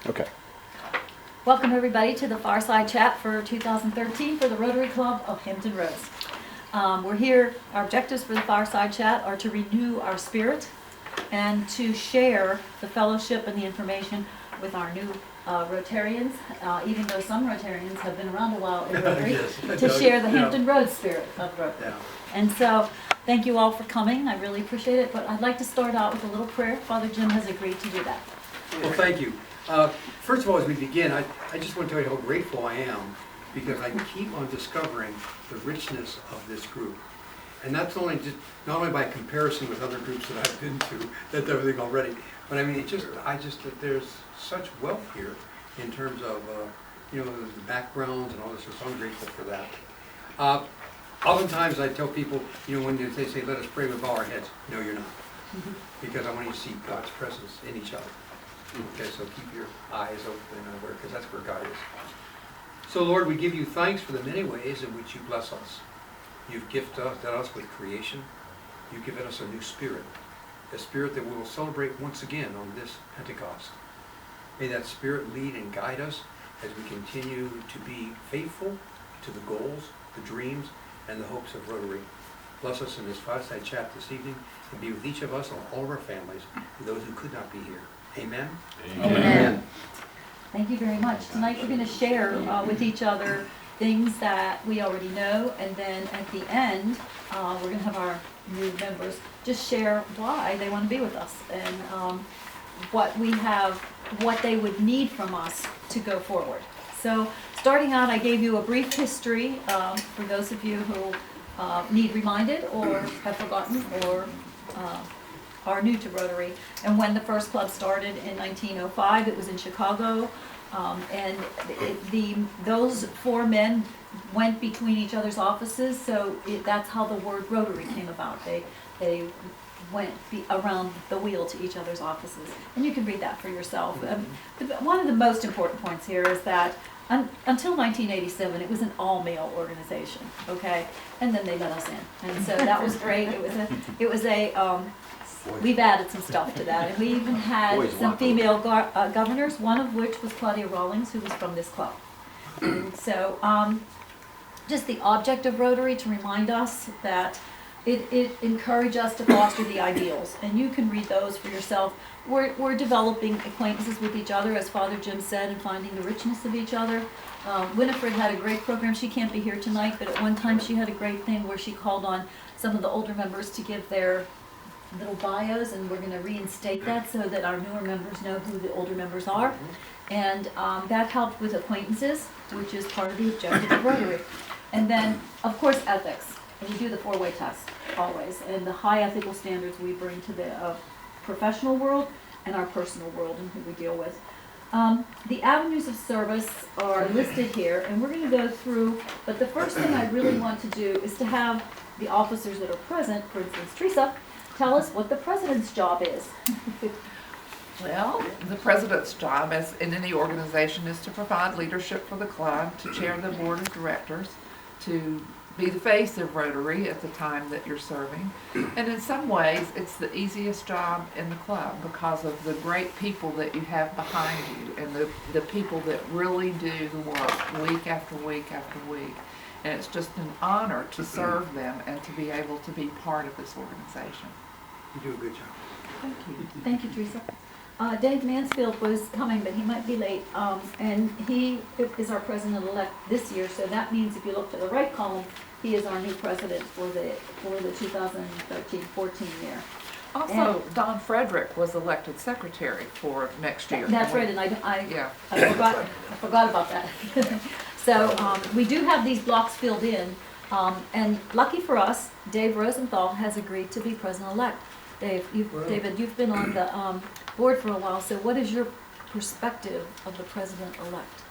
Okay. Welcome everybody to the Fireside Chat for 2013 for the Rotary Club of Hampton Roads. We're here, our objectives for the Fireside Chat are to renew our spirit and to share the fellowship and the information with our new Rotarians, even though some Rotarians have been around a while in Rotary, Yes. to share the Hampton Roads spirit of Rotary. Yeah. And so, thank you all for coming, I really appreciate it, but I'd like to start out with a little prayer. Father Jim has agreed to do that. Well, thank you. First of all, as we begin, I just want to tell you how grateful I am because I keep on discovering the richness of this group. And that's not only by comparison with other groups that I've been to, that's everything already, but I mean, that there's such wealth here in terms of, the backgrounds and all this, so I'm grateful for that. Oftentimes I tell people, when they say, let us pray with all our heads, no, you're not. Because I want you to see God's presence in each other. Okay, so keep your eyes open because that's where God is. So Lord, we give you thanks for the many ways in which you bless us. You've gifted us with creation. You've given us a new spirit, a spirit that we will celebrate once again on this Pentecost. May that spirit lead and guide us as we continue to be faithful to the goals, the dreams, and the hopes of Rotary. Bless us in this Fireside Chat this evening and be with each of us and all of our families and those who could not be here. Amen? Amen. Thank you very much. Tonight we're going to share with each other things that we already know, and then at the end we're going to have our new members just share why they want to be with us and what we have, what they would need from us to go forward. So starting out, I gave you a brief history for those of you who need reminded or have forgotten or are new to Rotary. And when the first club started in 1905, it was in Chicago, and those four men went between each other's offices, so that's how the word Rotary came about. They went around the wheel to each other's offices, and you can read that for yourself. One of the most important points here is that until 1987, it was an all-male organization, okay? And then they let us in, and so that was great. We've added some stuff to that, and we even had some female governors, one of which was Claudia Rawlings, who was from this club. And so, just the object of Rotary to remind us that it encourages us to foster the ideals, and you can read those for yourself. We're developing acquaintances with each other, as Father Jim said, and finding the richness of each other. Winifred had a great program. She can't be here tonight, but at one time she had a great thing where she called on some of the older members to give their little bios, and we're going to reinstate that so that our newer members know who the older members are. And that helped with acquaintances, which is part of the objective of Rotary. And then, of course, ethics. And we do the four-way test, always. And the high ethical standards we bring to the professional world and our personal world and who we deal with. The avenues of service are listed here, and we're going to go through, but the first thing I really want to do is to have the officers that are present, for instance, Teresa, tell us what the president's job is. Well, the president's job, as in any organization, is to provide leadership for the club, to chair the board of directors, to be the face of Rotary at the time that you're serving. And in some ways, it's the easiest job in the club because of the great people that you have behind you and the people that really do the work week after week after week. And it's just an honor to serve them and to be able to be part of this organization. You do a good job. Thank you. Thank you, Teresa. Dave Mansfield was coming, but he might be late. And he is our president-elect this year, so that means if you look to the right column, he is our new president for the 2013-14 year. Also, Don Frederick was elected secretary for next year. That's right, and I forgot about that. So we do have these blocks filled in, and lucky for us, Dave Rosenthal has agreed to be president-elect. David, you've been on the board for a while, so what is your perspective of the president-elect?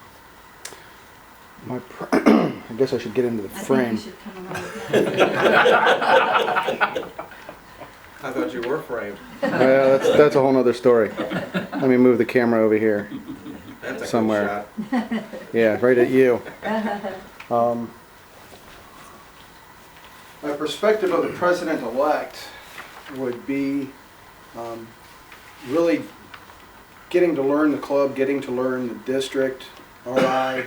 I guess I should get into the frame. I think you should come around with that. I thought you were framed. That's a whole nother story. Let me move the camera over here. That's a somewhere. Good shot. Yeah, right at you. My perspective of the president-elect would be really getting to learn the club, getting to learn the district, RI,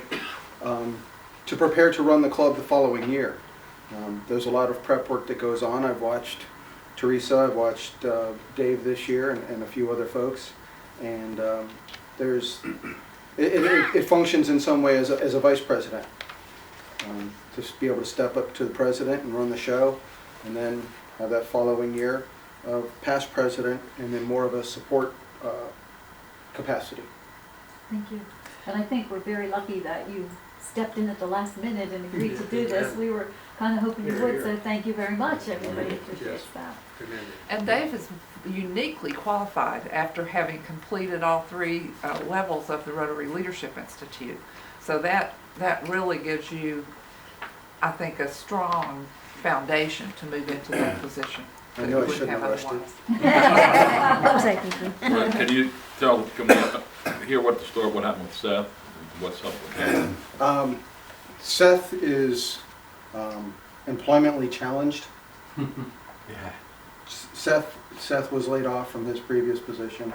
to prepare to run the club the following year. There's a lot of prep work that goes on. I've watched Teresa, I've watched Dave this year, and a few other folks, and it functions in some way as a vice president. Just be able to step up to the president and run the show, and then have that following year of past president, and then more of a support capacity. Thank you. And I think we're very lucky that you stepped in at the last minute and agreed to do this. We were kind of hoping you would, so thank you very much. Everybody appreciates that. And Dave is uniquely qualified after having completed all three levels of the Rotary Leadership Institute. So that really gives you, I think, a strong foundation to move into that position. I know I shouldn't have rushed it. Well, can you hear what happened with Seth? What's up with him? Seth is employmentally challenged. Seth was laid off from his previous position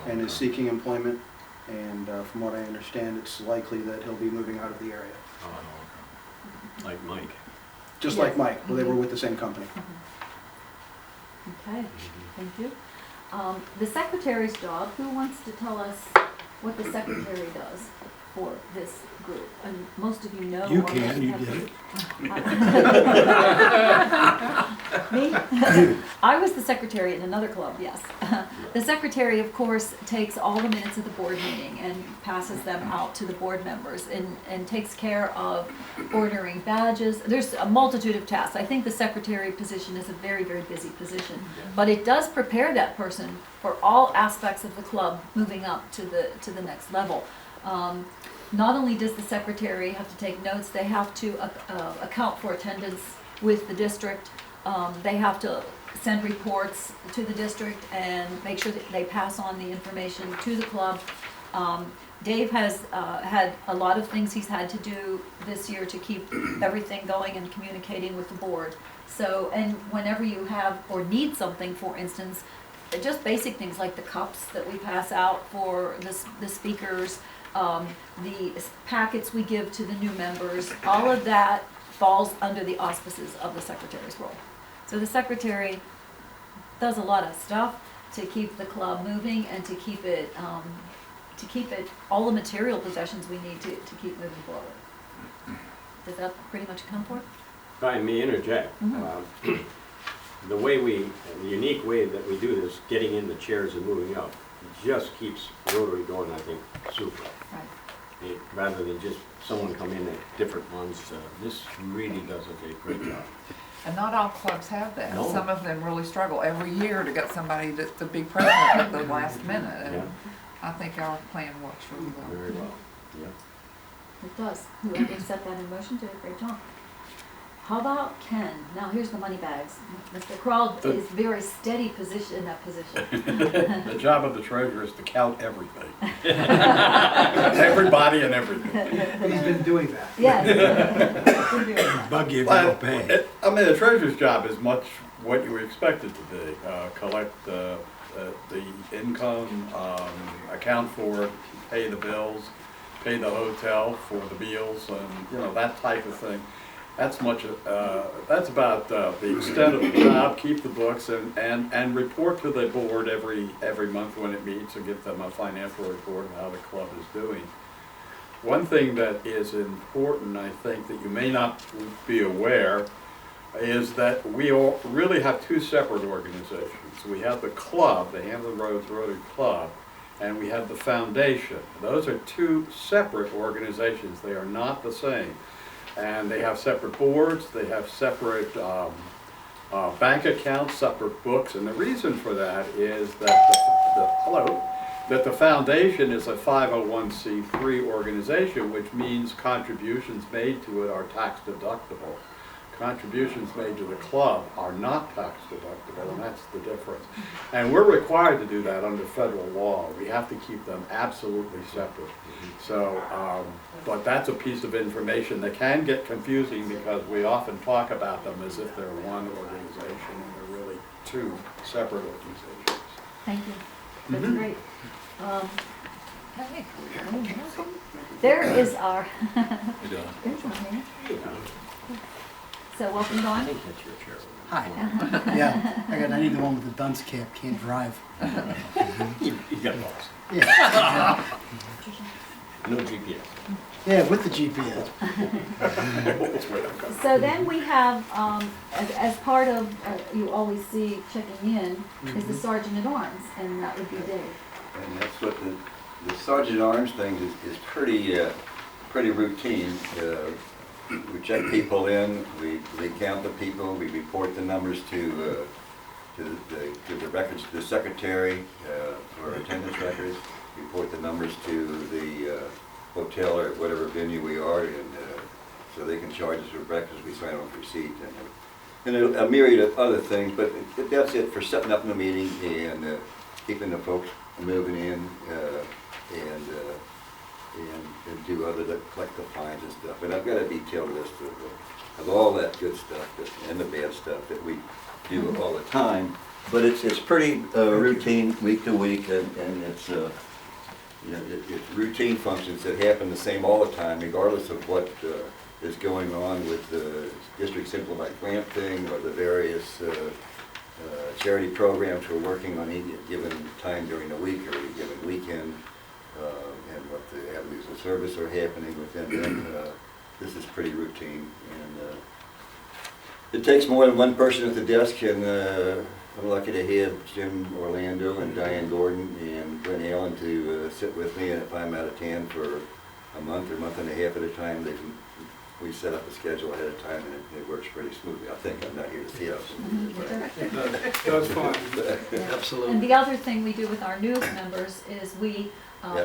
and is seeking employment, and from what I understand, it's likely that he'll be moving out of the area. Oh, okay. Like Mike. Just Yes. like Mike, well, they were with the same company. Okay, thank you. The secretary's job, who wants to tell us what the secretary does for this group? And most of you know. You already can, you have did it. Me? I was the secretary in another club, yes. The secretary, of course, takes all the minutes of the board meeting and passes them out to the board members and takes care of ordering badges. There's a multitude of tasks. I think the secretary position is a very, very busy position. But it does prepare that person for all aspects of the club moving up to the next level. Not only does the secretary have to take notes, they have to account for attendance with the district. They have to send reports to the district and make sure that they pass on the information to the club. Dave has had a lot of things he's had to do this year to keep everything going and communicating with the board. So, and whenever you have or need something, for instance, just basic things like the cups that we pass out for the speakers, the packets we give to the new members, all of that falls under the auspices of the secretary's role. So the secretary does a lot of stuff to keep the club moving and to keep it all the material possessions we need to keep moving forward. Does that pretty much come forth? If I may interject, the unique way that we do this, getting in the chairs and moving up, just keeps Rotary going, I think, super. Right. Rather than just someone come in at different ones, this really does a great job. And not all clubs have that. No. Some of them really struggle every year to get somebody to be president at the last minute. And Yeah. I think our plan works really well. Very well, yeah. It does. Whoever set that in motion did a great job. How about Ken? Now here's the money bags. Mr. Kroll is very steady in that position. The job of the treasurer is to count everything. Everybody and everything. He's been doing that. Yes. Bug you if you Well, don't pay. I mean, the treasurer's job is much what you would expect it to be. Collect the income, account for it, pay the bills, pay the hotel for the meals, and that type of thing. That's that's about the extent of the job. Keep the books and report to the board every month when it meets, and give them a financial report of how the club is doing. One thing that is important, I think, that you may not be aware, is that we all really have two separate organizations. We have the club, the Hampton Roads Rotary Club, and we have the foundation. Those are two separate organizations. They are not the same. And they have separate boards, they have separate bank accounts, separate books, and the reason for that is that the foundation is a 501c3 organization, which means contributions made to it are tax deductible. Contributions made to the club are not tax deductible, and that's the difference. And we're required to do that under federal law. We have to keep them absolutely separate. So, but that's a piece of information that can get confusing because we often talk about them as if they're one organization, and they're really two separate organizations. Thank you. That's great. Okay. There is our, You doing? there's my name. So welcome, I Dawn. think that's your chair. Hi. Yeah, I need the one with the dunce cap, can't drive. You got lost. Yeah, No GPS. yeah, with the GPS. So then we have, as part of, you always see checking in, is the sergeant at arms, and that would be Dave. And that's what the sergeant at arms thing is pretty routine. We check people in, we count the people, we report the numbers to the records, to the secretary for attendance records, report the numbers to the hotel or whatever venue we are, and so they can charge us for breakfast. We sign off receipt and a myriad of other things. But that's it for setting up the meeting and keeping the folks moving in and do other than collect the fines and stuff. And I've got a detailed list of all that good stuff and the bad stuff that we do all the time. But it's pretty routine week to week, and it's it's routine functions that happen the same all the time, regardless of what is going on with the district simplified grant thing or the various charity programs we're working on any given time during the week or any given weekend, and what the avenues of service are happening within them. This is pretty routine, and it takes more than one person at the desk, and I'm lucky to have Jim Orlando and Diane Gordon and Glenn Allen to sit with me, and if I'm out of town for a month or month and a half at a time, we set up a schedule ahead of time, and it works pretty smoothly. I think I'm not here to see how That's fine. Absolutely. And the other thing we do with our newest members is we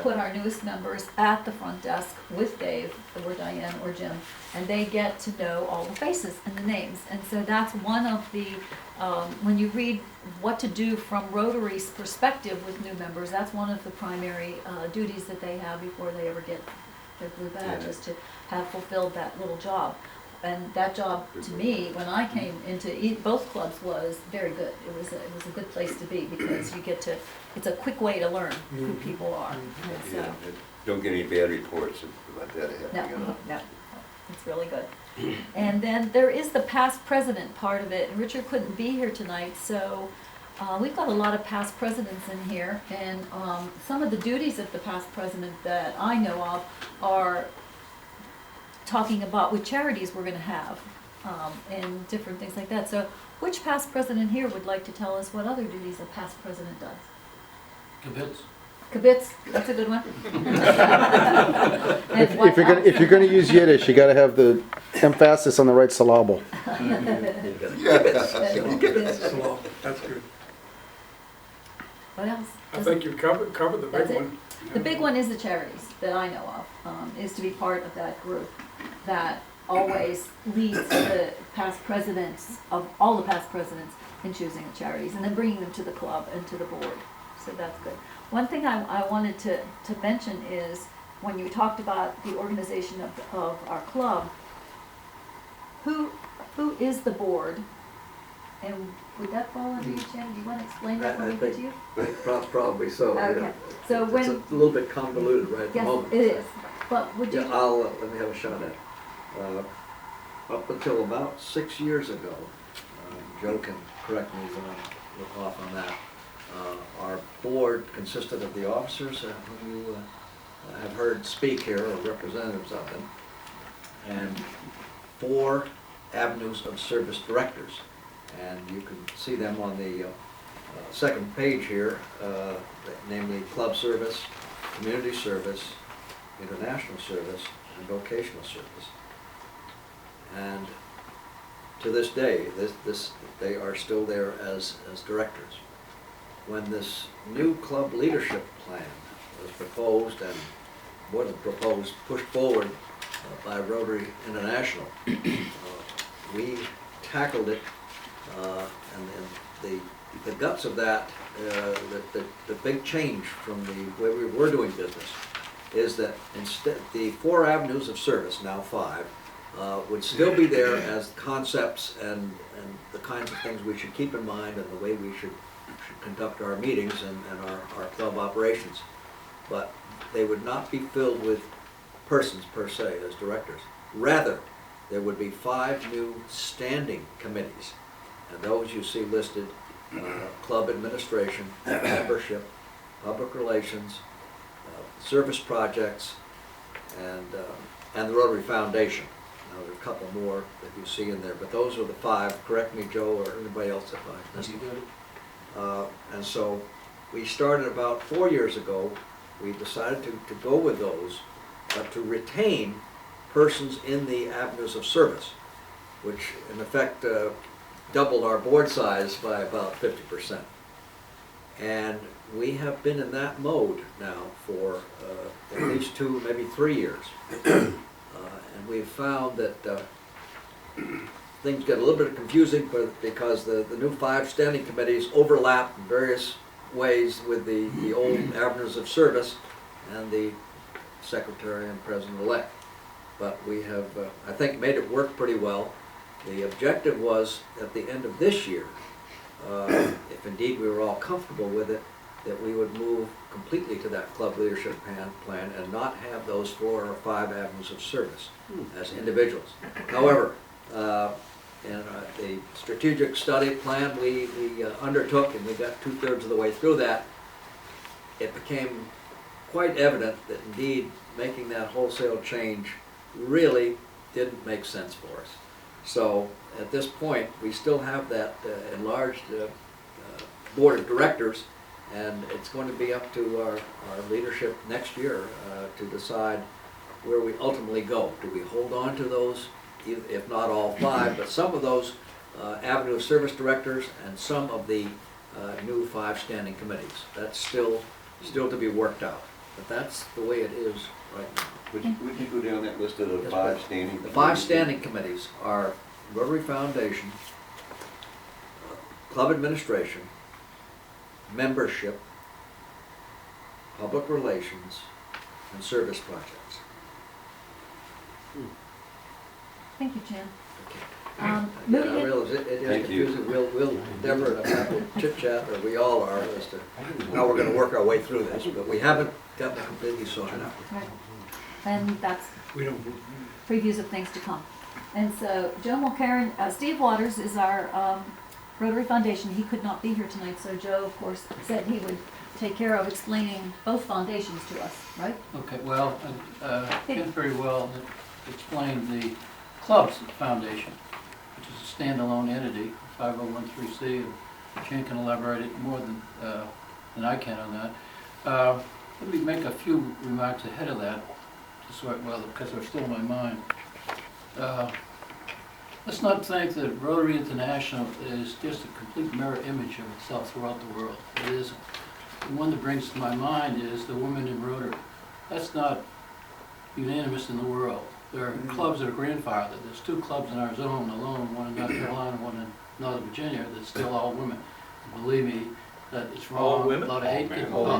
put our newest members at the front desk with Dave, or Diane, or Jim, and they get to know all the faces and the names. And so that's one of the, when you read what to do from Rotary's perspective with new members, that's one of the primary duties that they have before they ever get their blue badge, is to have fulfilled that little job. And that job, to me, when I came into both clubs, was very good. It was a good place to be, because you get to, it's a quick way to learn who people are. And so, Don't get any bad reports about that happening. no, it's really good. And then there is the past president part of it. Richard couldn't be here tonight, so we've got a lot of past presidents in here, and some of the duties of the past president that I know of are talking about what charities we're going to have, and different things like that. So which past president here would like to tell us what other duties a past president does? Kibitz, that's a good one. And what If you're gonna use Yiddish, you gotta have the emphasis on the right syllable. So, that's good. What else? I think you've covered the That's big it. one. The big one is the charities that I know of, is to be part of that group that always leads the past presidents, of all the past presidents, in choosing the charities and then bringing them to the club and to the board. So that's good. One thing I wanted to mention is, when you talked about the organization of our club, who is the board? And would that fall under you, Shannon? Do you want to explain that when we get to you? Probably so. Okay. Yeah. So It's when, a little bit convoluted right at the yes, moment. it is. But would you? Yeah, let me have a shot at it. Up until about 6 years ago, Joe can correct me if I'm look off on that, our board consisted of the officers whom you have heard speak here, or representatives of them, and 4 avenues of service directors. And you can see them on the second page here, namely club service, community service, international service, and vocational service. And to this day, they are still there as directors. When this new club leadership plan was proposed, and more than proposed, pushed forward by Rotary International, we tackled it, and the guts of that, the big change from the way we were doing business, is that instead the 4 avenues of service, now 5, would still be there as concepts and the kinds of things we should keep in mind, and the way we should conduct our meetings and our club operations. but they would not be filled with persons per se as directors. Rather, there would be 5 new standing committees, and those you see listed, club administration, membership, public relations, service projects, and the Rotary Foundation. Now, there are a couple more that you see in there, but those are the 5. Correct me, Joe, or anybody else if I missed it. And so we started about 4 years ago. We decided to go with those, to retain persons in the avenues of service, which in effect doubled our board size by about 50%. And we have been in that mode now for at least 2, maybe 3 years. And we've found that things get a little bit confusing because the new 5 standing committees overlap in various ways with the old avenues of service and the secretary and president-elect. But we have, I think, made it work pretty well. The objective was at the end of this year, if indeed we were all comfortable with it, that we would move completely to that club leadership plan and not have those 4 or 5 avenues of service as individuals. However, in the strategic study plan we undertook, and we got 2/3 of the way through that, it became quite evident that indeed making that wholesale change really didn't make sense for us. So at this point, we still have that enlarged board of directors, and it's going to be up to our leadership next year to decide where we ultimately go. Do we hold on to those, if not all 5, but some of those avenue of service directors and some of the new 5 standing committees? That's still to be worked out, but that's the way it is right now. Would you go down that list of the 5 standing? The 5 standing committees are Rotary Foundation, club administration, membership, public relations, and service projects. Thank you, Jan. Yeah, Moving I in, realize it is Thank you. confusing. We'll endeavor to have a chit chat, or we all are, as to how we're gonna work our way through this, but we haven't gotten it completely sorted out. right. And that's We don't, previews of things to come. And so Joe Mulcairn, Steve Waters is our Rotary Foundation. He could not be here tonight, so Joe, of course, said he would take care of explaining both foundations to us, right? Okay, well, Ken very well explained the club's foundation, which is a standalone entity, 5013C, and Ken can elaborate it more than I can on that. Let me make a few remarks ahead of that, just so because they're still in my mind. Let's not think that Rotary International is just a complete mirror image of itself throughout the world. It isn't. The one that brings to my mind is the women in Rotary. That's not unanimous in the world. There are clubs that are grandfathered. There's 2 clubs in our zone alone, one in North Carolina, one in Northern Virginia, that's still all women. And believe me, that it's wrong. All women? A lot of hate, all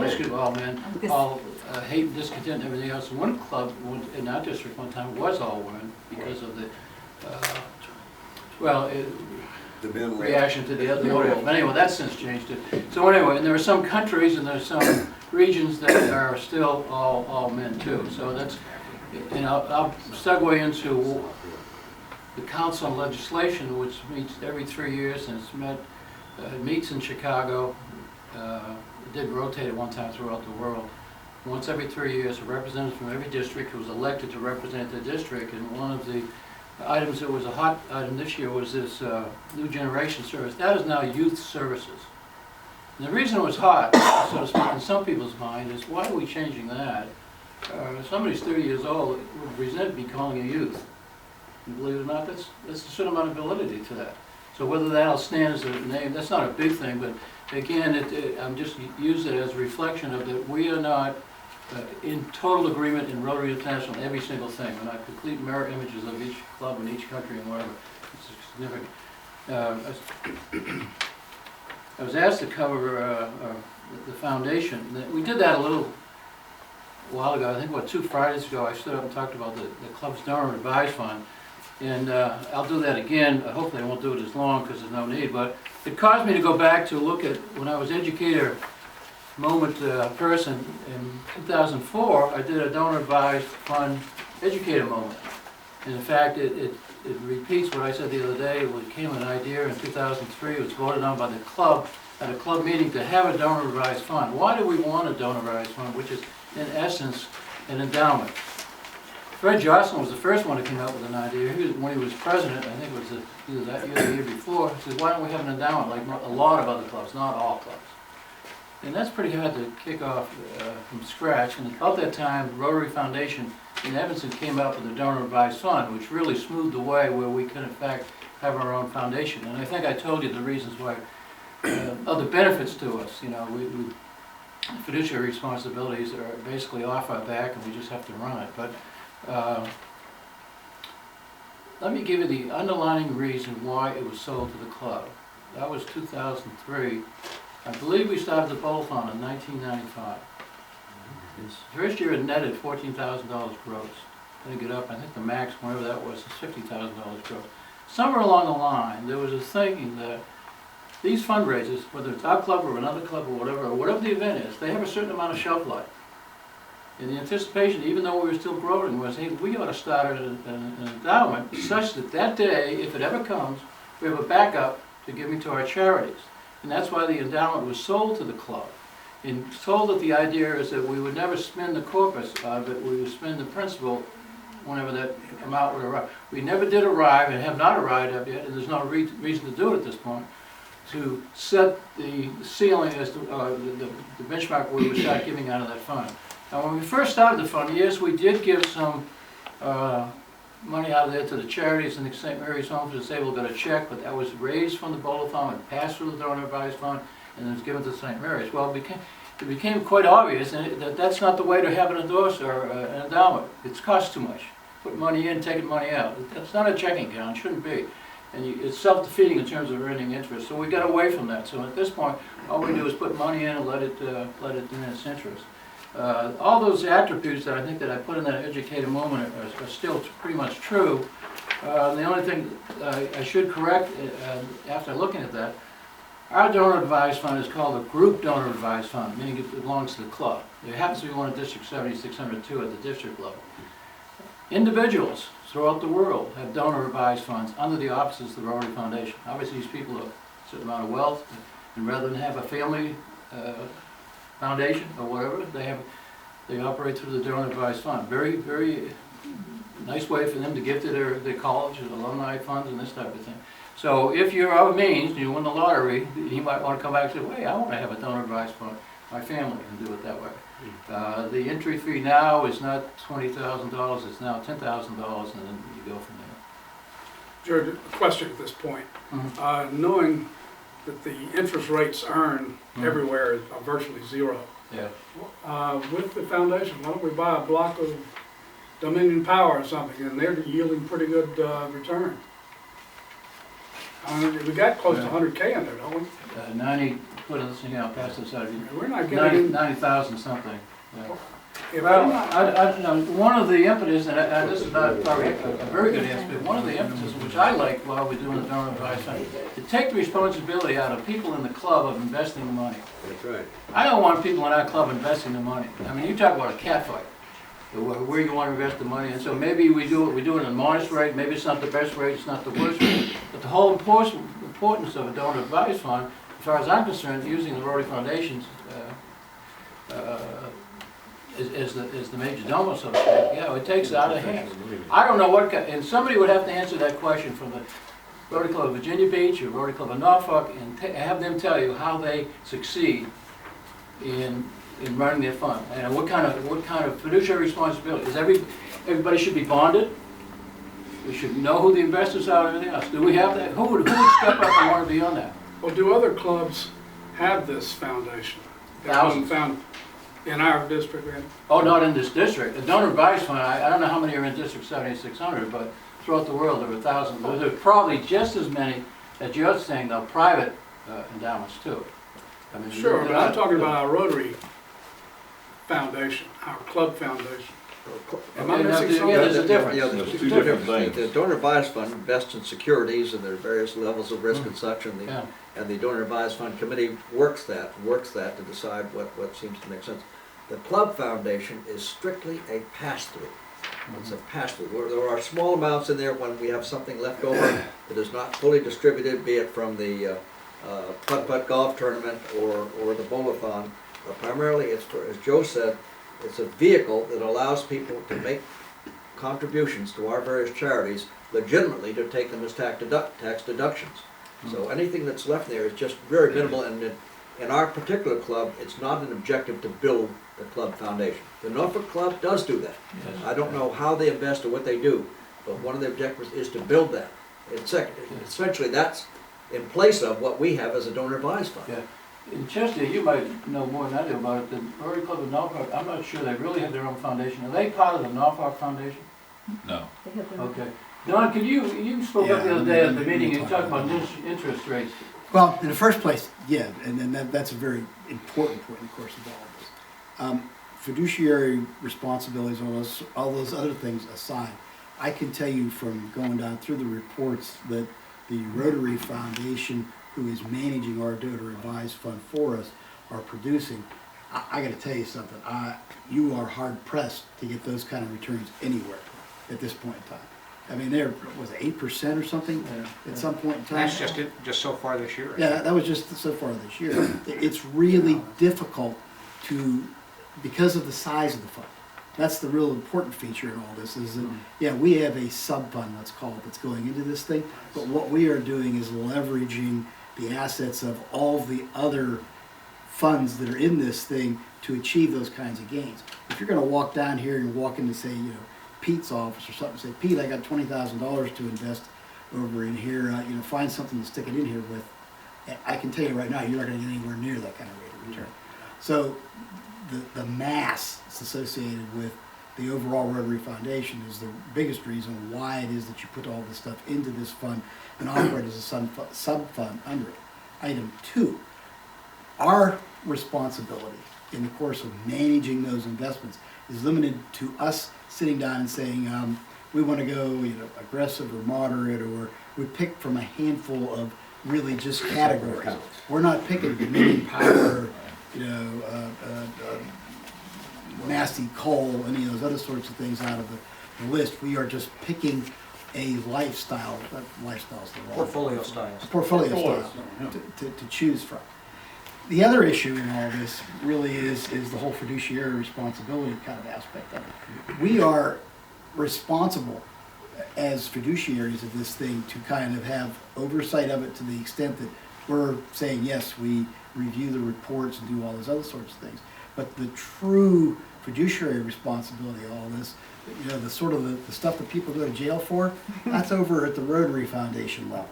men, all hate and discontent and everything else. And one club in our district one time was all women because of the, reaction to the other. But anyway, that's since changed it. So anyway, and there are some countries and there are some regions that are still all men too. So that's, and I'll segue into the Council on Legislation, which meets every 3 years, and it meets in Chicago. It did rotate at one time throughout the world. Once every 3 years, a representative from every district who was elected to represent the district, and one of the items that was a hot item this year was this new generation service. That is now youth services. And the reason it was hot, so to speak, in some people's mind is, why are we changing that? If somebody's 30 years old, would resent me calling a youth. And believe it or not, that's a certain amount of validity to that. So whether that'll stand as a name, that's not a big thing, but again, I'm just using it as a reflection of that we are not in total agreement in Rotary International on every single thing. We're not complete mirror images of each club in each country and whatever. It's significant. I was asked to cover the foundation. We did that a little while ago. I think, 2 Fridays ago, I stood up and talked about the club's Durham Advised Fund. And I'll do that again. Hopefully I won't do it as long because there's no need. But it caused me to go back to look at when I was educator moment first. In 2004, I did a donor advised fund educator moment. And in fact, it repeats what I said the other day. It became an idea in 2003. It was voted on by the club at a club meeting to have a donor advised fund. Why do we want a donor advised fund, which is in essence an endowment? Fred Jocelyn was the first one to come up with an idea. When he was president, I think it was either that year or the year before, he said, why don't we have an endowment like a lot of other clubs, not all clubs? And that's pretty hard to kick off from scratch. And about that time, the Rotary Foundation in Evanston came up with a donor advised fund, which really smoothed the way where we could in fact have our own foundation. And I think I told you the reasons why, other benefits to us. You know, we fiduciary responsibilities are basically off our back and we just have to run it. But let me give you the underlying reason why it was sold to the club. That was 2003. I believe we started the bowl-a-thon in 1995. The first year it netted $14,000 gross. I think it up, I think the max, whatever that was, is $50,000 gross. Somewhere along the line, there was a thinking that these fundraisers, whether it's our club or another club or whatever the event is, they have a certain amount of shelf life. And the anticipation, even though we were still growing, was, hey, we ought to start an endowment such that that day, if it ever comes, we have a backup to giving to our charities. And that's why the endowment was sold to the club. And sold that the idea is that we would never spend the corpus of it, we would spend the principal whenever that amount would arrive. We never did arrive and have not arrived up yet, and there's no reason to do it at this point, to set the ceiling as to the benchmark where we would start giving out of that fund. Now, when we first started the fund, yes, we did give some money out of there to the charities, and the St. Mary's Home for the Disabled got a check, but that was raised from the bowl-a-thon and passed through the donor advised fund, and it was given to St. Mary's. Well, it became quite obvious that that's not the way to have an endorser or an endowment. It costs too much. Put money in, taking money out. It's not a checking account, it shouldn't be. And it's self-defeating in terms of earning interest. So we got away from that. So at this point, all we do is put money in and let it do its interest. All those attributes that I think that I put in that educated moment are still pretty much true. The only thing I should correct after looking at that, our donor advised fund is called a group donor advised fund, meaning it belongs to the club. There happens to be one in District 7602 at the district level. Individuals throughout the world have donor advised funds under the auspices of the Rotary Foundation. Obviously these people have a certain amount of wealth, and rather than have a family foundation or whatever, they operate through the donor advised fund. Very, very nice way for them to give to their college and alumni funds and this type of thing. So if you're of means, you win the lottery, you might want to come back and say, wait, I want to have a donor advised fund, my family, and do it that way. The entry fee now is not $20,000, it's now $10,000, and then you go from there. George, a question at this point. Knowing that the interest rates earned everywhere are virtually zero. Yeah. With the foundation, why don't we buy a block of Dominion Power or something, and they're yielding pretty good return. We got close to 100K in there, don't we? 90, put this thing out, pass this out. We're not getting 90,000 something. Yeah. If Well, we're not- I know, one of the impetus, and this is not probably a very good answer, but one of the impetus which I like while we're doing the donor advised fund, to take the responsibility out of people in the club of investing the money. That's right. I don't want people in our club investing the money. I mean, you talk about a cat fight, where you want to invest the money, and so maybe we do it at a modest rate, maybe it's not the best rate, it's not the worst rate, but the whole importance of a donor advised fund, as far as I'm concerned, using the Rotary Foundation's is the major domo, so to speak. Yeah, it takes it out of hands. I don't know what, and somebody would have to answer that question from the Rotary Club of Virginia Beach or Rotary Club of Norfolk, and have them tell you how they succeed in running their fund, and what kind of fiduciary responsibility. Is everybody should be bonded? We should know who the investors are and everything else. Do we have that? Who would step up and want to be on that? Well, do other clubs have this foundation? Thousands. Found in our district, and Oh, not in this district. The donor advised fund, I don't know how many are in District 7600, but throughout the world there are thousands. There are probably just as many, as you're saying, though, private endowments too. I mean, sure, but I'm talking about our Rotary Foundation, our club foundation. Am I Okay, now, missing yeah, something? there's a difference. Yeah, There's there's two two different differences. The things. donor advised fund invests in securities, and there are various levels of risk and such, and Yeah. the donor advised fund committee works that to decide what seems to make sense. The club foundation is strictly a pass-through. It's a pass-through. There are small amounts in there when we have something left over that is not fully distributed, be it from the putt-putt golf tournament or the bowl-a-thon. But primarily, it's for, as Joe said, it's a vehicle that allows people to make contributions to our various charities legitimately to take them as tax deductions. So anything that's left there is just very minimal, and in our particular club, it's not an objective to build the club foundation. The Norfolk Club does do that. Yes. I don't know how they invest or what they do, but one of the objectives is to build that. Essentially, that's in place of what we have as a donor advised fund. Yeah. In Chester, you might know more than I do about it, the Rotary Club of Norfolk, I'm not sure they really have their own foundation. Are they part of the Norfolk Foundation? No. They have their- Okay. Don, you spoke up the Yeah, other day at the let me meeting, you talk talked about about that. interest rates. Well, in the first place, yeah, and then that's a very important point, of course, of all of this. Fiduciary responsibilities, all those other things aside, I can tell you from going down through the reports that the Rotary Foundation, who is managing our donor advised fund for us, are producing. I gotta tell you something, you are hard pressed to get those kind of returns anywhere at this point in time. I mean, they're, was it 8% or something at some point in time? That's just so far this year. Yeah, that was just so far this year. It's really difficult to, because of the size of the fund. That's the real important feature in all this is that, yeah, we have a sub-fund, let's call it, that's going into this thing, but what we are doing is leveraging the assets of all the other funds that are in this thing to achieve those kinds of gains. If you're gonna walk down here and walk into, say, Pete's office or something, say, Pete, I got $20,000 to invest over in here, find something to stick it in here with. I can tell you right now, you're not gonna get anywhere near that kind of rate of return. So the mass that's associated with the overall Rotary Foundation is the biggest reason why it is that you put all this stuff into this fund and operate as a sub-fund under it. Item 2, our responsibility in the course of managing those investments is limited to us sitting down and saying, we want to go aggressive or moderate, or we pick from a handful of really just categories. We're not picking dominion power, nasty coal, any of those other sorts of things out of the list. We are just picking a lifestyle, lifestyle's the wrong. Portfolio styles. Portfolio style to choose from. The other issue in all this really is the whole fiduciary responsibility kind of aspect of it. We are responsible as fiduciaries of this thing to kind of have oversight of it to the extent that we're saying, yes, we review the reports and do all those other sorts of things. But the true fiduciary responsibility of all this, the sort of the stuff that people go to jail for, that's over at the Rotary Foundation level.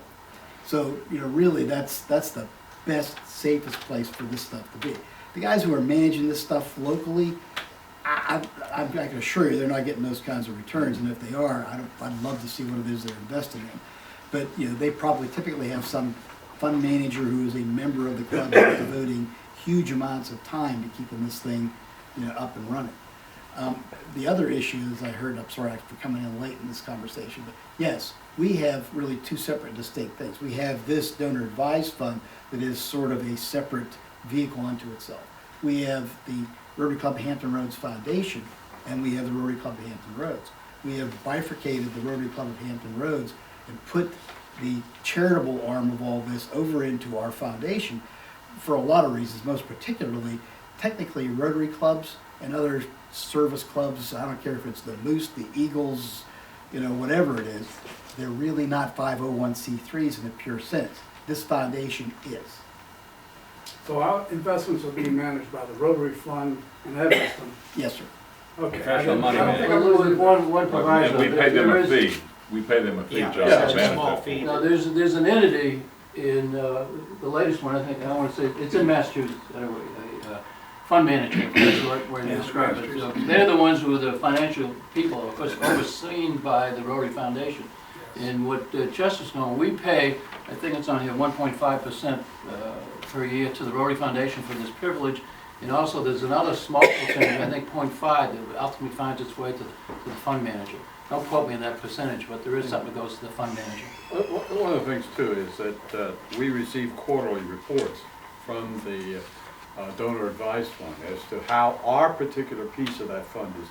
So, really that's the best, safest place for this stuff to be. The guys who are managing this stuff locally, I can assure you they're not getting those kinds of returns, and if they are, I'd love to see what it is they're investing in. But they probably typically have some fund manager who is a member of the club that's devoting huge amounts of time to keeping this thing up and running. The other issue is I heard, I'm sorry for coming in late in this conversation, but yes, we have really two separate distinct things. We have this donor advised fund that is sort of a separate vehicle unto itself. We have the Rotary Club Hampton Roads Foundation, and we have the Rotary Club of Hampton Roads. We have bifurcated the Rotary Club of Hampton Roads and put the charitable arm of all this over into our foundation for a lot of reasons, most particularly, technically Rotary clubs and other service clubs, I don't care if it's the Moose, the Eagles, whatever it is, they're really not 501c3s in the pure sense. This foundation is. So our investments are being managed by the Rotary Fund and Evanston. Yes, sir. Okay. Professional money I don't think I Well, really- one proviso. And we pay them There a is- fee. We pay them a fee, Yeah. John. Yeah, to it's a manage small it. fee. Now, there's an entity in, the latest one, I think, I want to say, it's in Massachusetts, anyway, a fund manager, that's where they describe it. So they're the ones who are the financial people, of course, overseen by the Rotary Foundation. And what Chester's going, we pay, I think it's on here, 1.5% per year to the Rotary Foundation for this privilege. And also, there's another small percentage, I think 0.5, that ultimately finds its way to the fund manager. Don't quote me on that percentage, but there is something that goes to the fund manager. One of the things too is that we receive quarterly reports from the donor advised fund as to how our particular piece of that fund is